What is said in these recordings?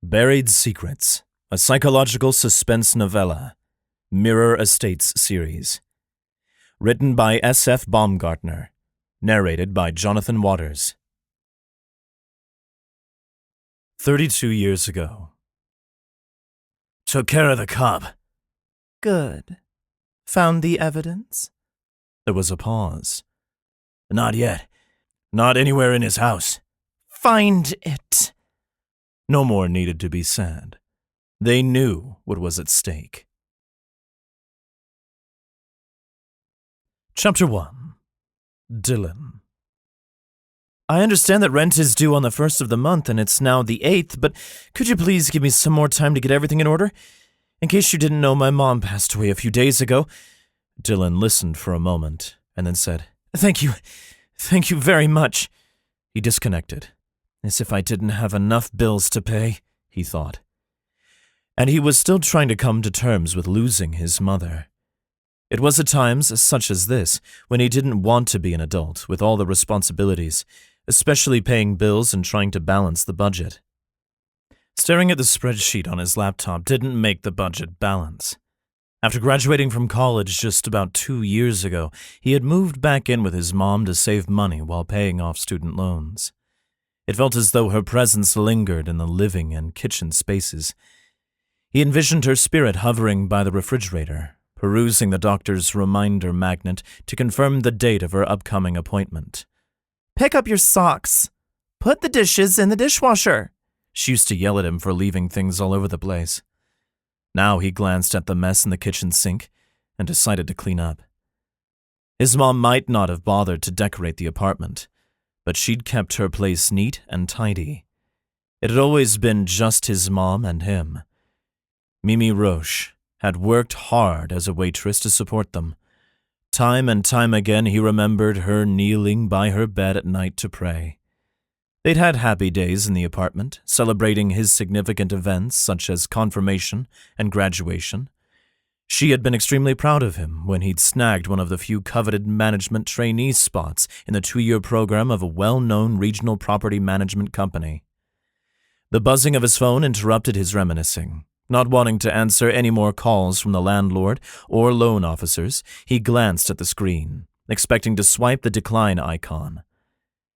Buried Secrets, a psychological suspense novella, Mirror Estates series. Written by S.F. Baumgartner. Narrated by Jonathan Waters. 32 years ago. Took care of the cop. Good. Found the evidence? There was a pause. Not yet. Not anywhere in his house. Find it. No more needed to be said. They knew what was at stake. Chapter 1. Dylan. I understand that rent is due on the 1st of the month and it's now the 8th, but could you please give me some more time to get everything in order? In case you didn't know, my mom passed away a few days ago. Dylan listened for a moment and then said, Thank you. Thank you very much. He disconnected. As if I didn't have enough bills to pay, he thought. And he was still trying to come to terms with losing his mother. It was at times such as this when he didn't want to be an adult with all the responsibilities, especially paying bills and trying to balance the budget. Staring at the spreadsheet on his laptop didn't make the budget balance. After graduating from college just about 2 years ago, he had moved back in with his mom to save money while paying off student loans. It felt as though her presence lingered in the living and kitchen spaces. He envisioned her spirit hovering by the refrigerator, perusing the doctor's reminder magnet to confirm the date of her upcoming appointment. Pick up your socks. Put the dishes in the dishwasher. She used to yell at him for leaving things all over the place. Now he glanced at the mess in the kitchen sink and decided to clean up. His mom might not have bothered to decorate the apartment, but she'd kept her place neat and tidy. It had always been just his mom and him. Mimi Roche had worked hard as a waitress to support them. Time and time again he remembered her kneeling by her bed at night to pray. They'd had happy days in the apartment, celebrating his significant events such as confirmation and graduation. She had been extremely proud of him when he'd snagged one of the few coveted management trainee spots in the 2-year program of a well-known regional property management company. The buzzing of his phone interrupted his reminiscing. Not wanting to answer any more calls from the landlord or loan officers, he glanced at the screen, expecting to swipe the decline icon.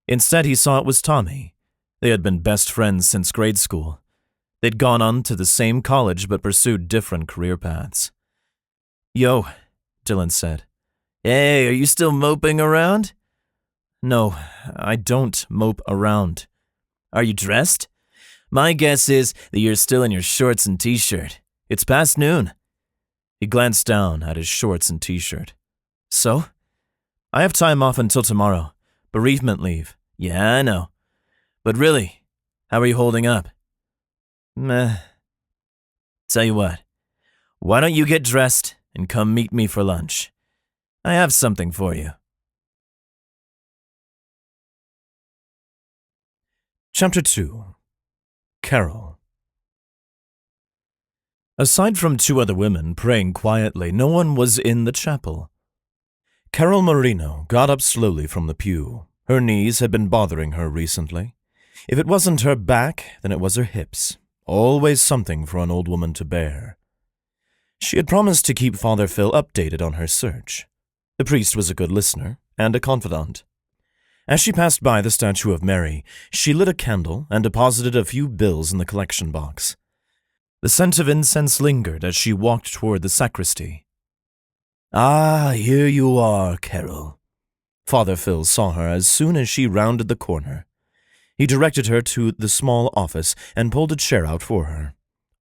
Instead, he saw it was Tommy. They had been best friends since grade school. They'd gone on to the same college but pursued different career paths. Yo, Dylan said. Hey, are you still moping around? No, I don't mope around. Are you dressed? My guess is that you're still in your shorts and t-shirt. It's past noon. He glanced down at his shorts and t-shirt. So? I have time off until tomorrow. Bereavement leave. Yeah, I know. But really, how are you holding up? Meh. Tell you what, why don't you get dressed and come meet me for lunch? I have something for you. Chapter 2. Carol. Aside from 2 other women praying quietly, no one was in the chapel. Carol Marino got up slowly from the pew. Her knees had been bothering her recently. If it wasn't her back, then it was her hips. Always something for an old woman to bear. She had promised to keep Father Phil updated on her search. The priest was a good listener and a confidant. As she passed by the statue of Mary, she lit a candle and deposited a few bills in the collection box. The scent of incense lingered as she walked toward the sacristy. Ah, here you are, Carol. Father Phil saw her as soon as she rounded the corner. He directed her to the small office and pulled a chair out for her.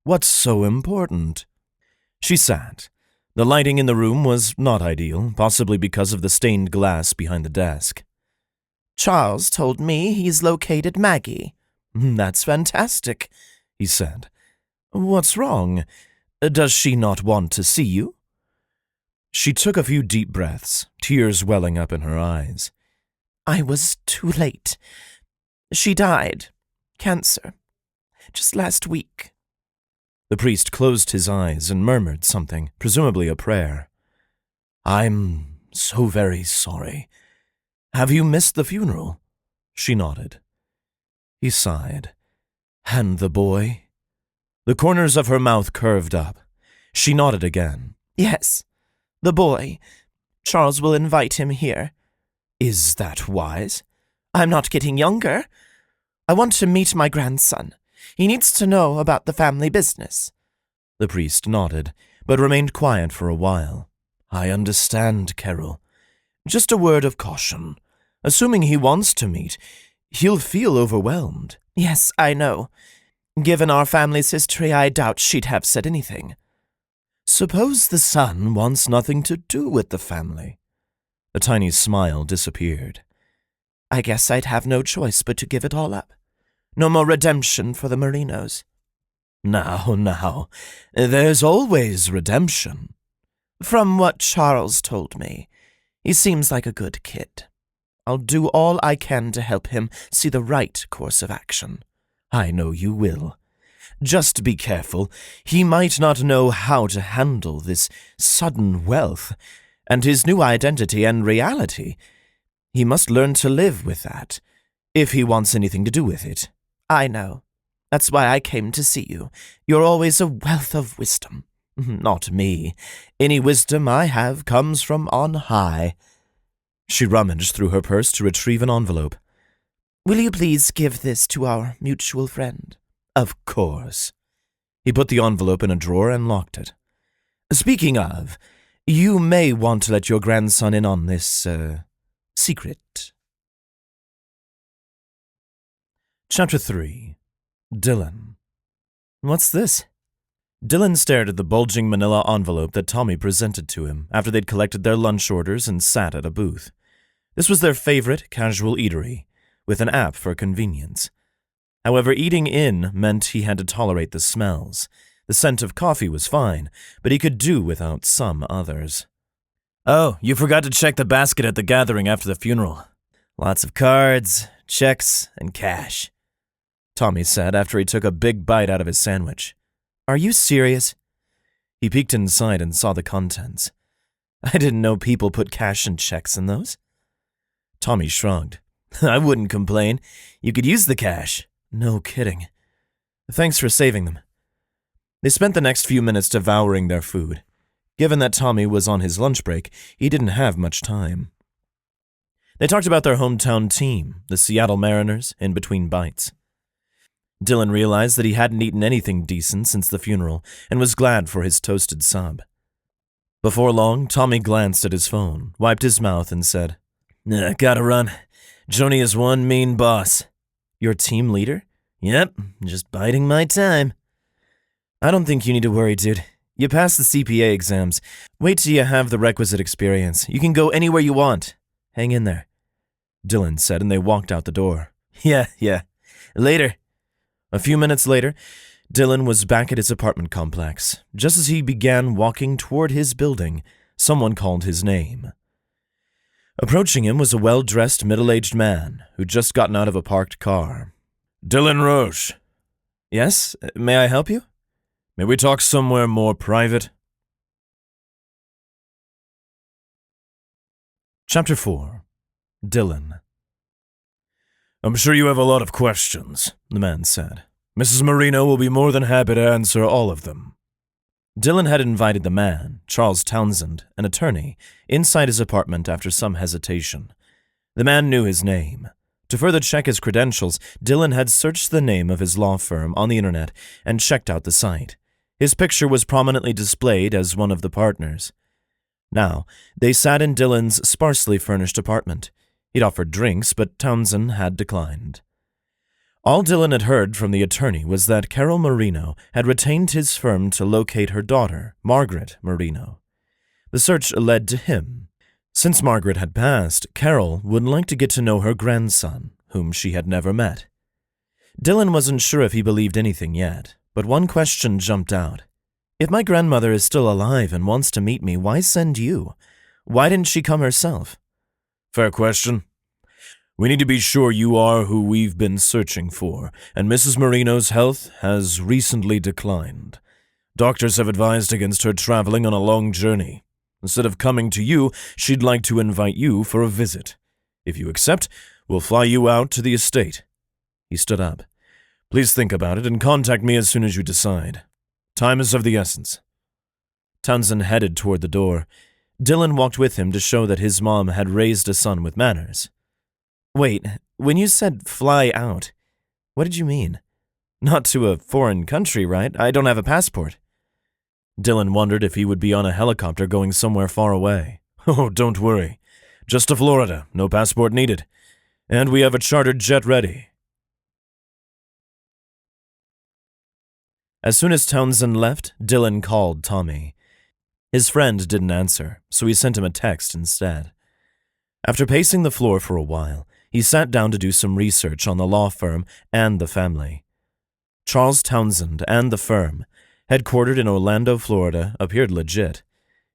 What's so important? She sat. The lighting in the room was not ideal, possibly because of the stained glass behind the desk. Charles told me he's located Maggie. That's fantastic, he said. What's wrong? Does she not want to see you? She took a few deep breaths, tears welling up in her eyes. I was too late. She died. Cancer. Just last week. The priest closed his eyes and murmured something, presumably a prayer. I'm so very sorry. Have you missed the funeral? She nodded. He sighed. And the boy? The corners of her mouth curved up. She nodded again. Yes, the boy. Charles will invite him here. Is that wise? I'm not getting younger. I want to meet my grandson. He needs to know about the family business. The priest nodded, but remained quiet for a while. I understand, Carol. Just a word of caution. Assuming he wants to meet, he'll feel overwhelmed. Yes, I know. Given our family's history, I doubt she'd have said anything. Suppose the son wants nothing to do with the family. The tiny smile disappeared. I guess I'd have no choice but to give it all up. No more redemption for the Marinos. Now, there's always redemption. From what Charles told me, he seems like a good kid. I'll do all I can to help him see the right course of action. I know you will. Just be careful. He might not know how to handle this sudden wealth, and his new identity and reality. He must learn to live with that, if he wants anything to do with it. I know. That's why I came to see you. You're always a wealth of wisdom. Not me. Any wisdom I have comes from on high. She rummaged through her purse to retrieve an envelope. Will you please give this to our mutual friend? Of course. He put the envelope in a drawer and locked it. Speaking of, you may want to let your grandson in on this, secret. Chapter 3. Dylan. What's this? Dylan stared at the bulging manila envelope that Tommy presented to him after they'd collected their lunch orders and sat at a booth. This was their favorite casual eatery, with an app for convenience. However, eating in meant he had to tolerate the smells. The scent of coffee was fine, but he could do without some others. Oh, you forgot to check the basket at the gathering after the funeral. Lots of cards, checks, and cash, Tommy said after he took a big bite out of his sandwich. Are you serious? He peeked inside and saw the contents. I didn't know people put cash and checks in those. Tommy shrugged. I wouldn't complain. You could use the cash. No kidding. Thanks for saving them. They spent the next few minutes devouring their food. Given that Tommy was on his lunch break, he didn't have much time. They talked about their hometown team, the Seattle Mariners, in between bites. Dylan realized that he hadn't eaten anything decent since the funeral and was glad for his toasted sub. Before long, Tommy glanced at his phone, wiped his mouth, and said, Gotta run. Joni is one mean boss. Your team leader? Yep, just biding my time. I don't think you need to worry, dude. You passed the CPA exams. Wait till you have the requisite experience. You can go anywhere you want. Hang in there, Dylan said, and they walked out the door. Yeah. Later. A few minutes later, Dylan was back at his apartment complex. Just as he began walking toward his building, someone called his name. Approaching him was a well-dressed, middle-aged man who'd just gotten out of a parked car. Dylan Roche. Yes? May I help you? May we talk somewhere more private? Chapter 4. Dylan. I'm sure you have a lot of questions, the man said. Mrs. Marino will be more than happy to answer all of them. Dylan had invited the man, Charles Townsend, an attorney, inside his apartment after some hesitation. The man knew his name. To further check his credentials, Dylan had searched the name of his law firm on the internet and checked out the site. His picture was prominently displayed as one of the partners. Now, they sat in Dylan's sparsely furnished apartment. He'd offered drinks, but Townsend had declined. All Dylan had heard from the attorney was that Carol Marino had retained his firm to locate her daughter, Margaret Marino. The search led to him. Since Margaret had passed, Carol would like to get to know her grandson, whom she had never met. Dylan wasn't sure if he believed anything yet, but one question jumped out. If my grandmother is still alive and wants to meet me, why send you? Why didn't she come herself? Fair question. We need to be sure you are who we've been searching for, and Mrs. Marino's health has recently declined. Doctors have advised against her traveling on a long journey. Instead of coming to you, she'd like to invite you for a visit. If you accept, we'll fly you out to the estate. He stood up. Please think about it and contact me as soon as you decide. Time is of the essence. Townsend headed toward the door. Dylan walked with him to show that his mom had raised a son with manners. Wait, when you said fly out, what did you mean? Not to a foreign country, right? I don't have a passport. Dylan wondered if he would be on a helicopter going somewhere far away. Oh, don't worry. Just to Florida, no passport needed. And we have a chartered jet ready. As soon as Townsend left, Dylan called Tommy. His friend didn't answer, so he sent him a text instead. After pacing the floor for a while, he sat down to do some research on the law firm and the family. Charles Townsend and the firm, headquartered in Orlando, Florida, appeared legit.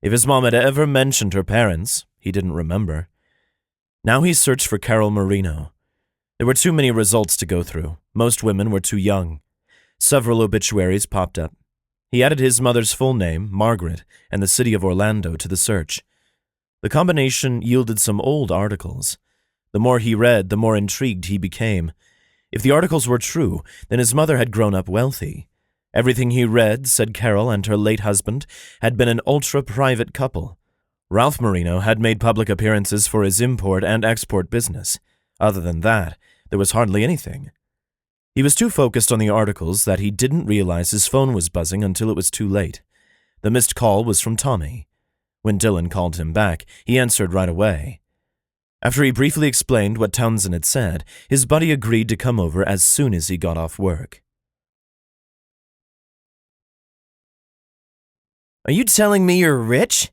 If his mom had ever mentioned her parents, he didn't remember. Now he searched for Carol Marino. There were too many results to go through. Most women were too young. Several obituaries popped up. He added his mother's full name, Margaret, and the city of Orlando to the search. The combination yielded some old articles. The more he read, the more intrigued he became. If the articles were true, then his mother had grown up wealthy. Everything he read said Carol and her late husband had been an ultra-private couple. Ralph Marino had made public appearances for his import and export business. Other than that, there was hardly anything. He was too focused on the articles that he didn't realize his phone was buzzing until it was too late. The missed call was from Tommy. When Dylan called him back, he answered right away. After he briefly explained what Townsend had said, his buddy agreed to come over as soon as he got off work. Are you telling me you're rich?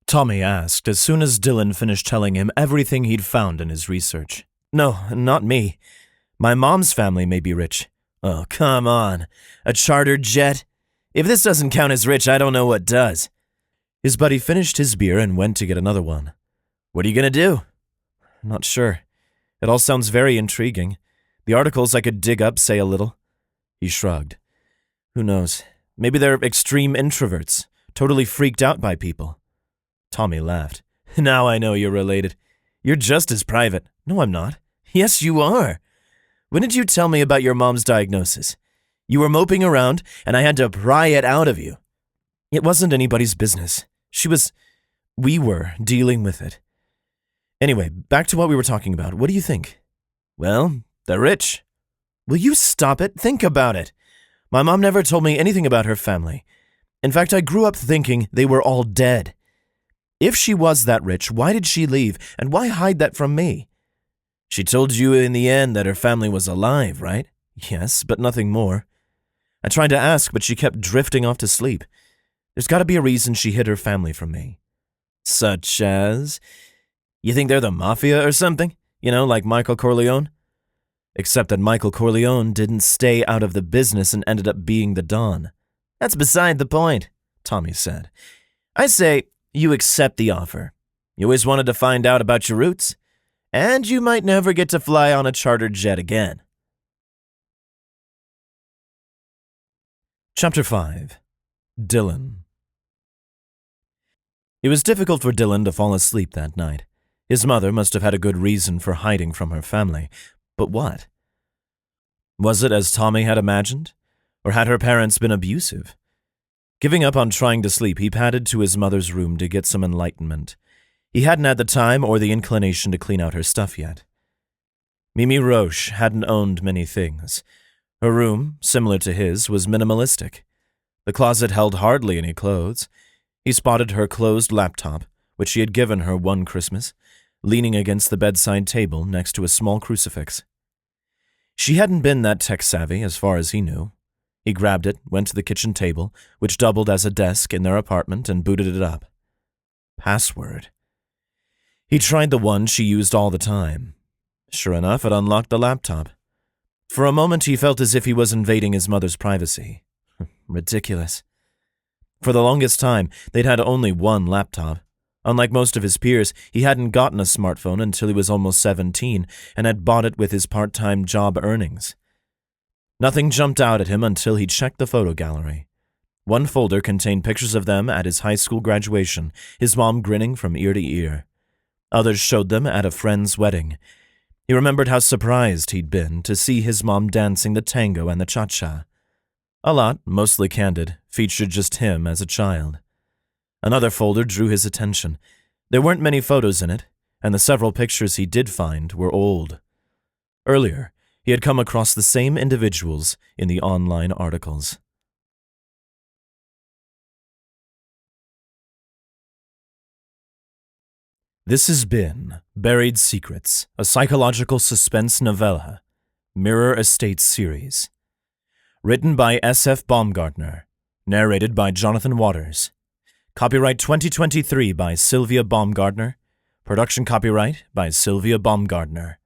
Tommy asked as soon as Dylan finished telling him everything he'd found in his research. No, not me. My mom's family may be rich. Oh, come on. A chartered jet? If this doesn't count as rich, I don't know what does. His buddy finished his beer and went to get another one. What are you going to do? Not sure. It all sounds very intriguing. The articles I could dig up say a little. He shrugged. Who knows? Maybe they're extreme introverts, totally freaked out by people. Tommy laughed. Now I know you're related. You're just as private. No, I'm not. Yes, you are. When did you tell me about your mom's diagnosis? You were moping around, and I had to pry it out of you. It wasn't anybody's business. We were dealing with it. Anyway, back to what we were talking about. What do you think? Well, they're rich. Will you stop it? Think about it. My mom never told me anything about her family. In fact, I grew up thinking they were all dead. If she was that rich, why did she leave, and why hide that from me? She told you in the end that her family was alive, right? Yes, but nothing more. I tried to ask, but she kept drifting off to sleep. There's got to be a reason she hid her family from me. Such as? You think they're the mafia or something? You know, like Michael Corleone? Except that Michael Corleone didn't stay out of the business and ended up being the Don. That's beside the point, Tommy said. I say you accept the offer. You always wanted to find out about your roots, and you might never get to fly on a chartered jet again. Chapter 5. Dylan. It was difficult for Dylan to fall asleep that night. His mother must have had a good reason for hiding from her family. But what? Was it as Tommy had imagined? Or had her parents been abusive? Giving up on trying to sleep, he padded to his mother's room to get some enlightenment. He hadn't had the time or the inclination to clean out her stuff yet. Mimi Roche hadn't owned many things. Her room, similar to his, was minimalistic. The closet held hardly any clothes. He spotted her closed laptop, which she had given her one Christmas, leaning against the bedside table next to a small crucifix. She hadn't been that tech-savvy as far as he knew. He grabbed it, went to the kitchen table, which doubled as a desk in their apartment, and booted it up. Password. He tried the one she used all the time. Sure enough, it unlocked the laptop. For a moment, he felt as if he was invading his mother's privacy. Ridiculous. For the longest time, they'd had only one laptop. Unlike most of his peers, he hadn't gotten a smartphone until he was almost 17 and had bought it with his part-time job earnings. Nothing jumped out at him until he checked the photo gallery. One folder contained pictures of them at his high school graduation, his mom grinning from ear to ear. Others showed them at a friend's wedding. He remembered how surprised he'd been to see his mom dancing the tango and the cha-cha. A lot, mostly candid, featured just him as a child. Another folder drew his attention. There weren't many photos in it, and the several pictures he did find were old. Earlier, he had come across the same individuals in the online articles. This has been Buried Secrets, a psychological suspense novella, Mirror Estates series. Written by S.F. Baumgartner. Narrated by Jonathan Waters. Copyright 2023 by Sylvia Baumgartner. Production copyright by Sylvia Baumgartner.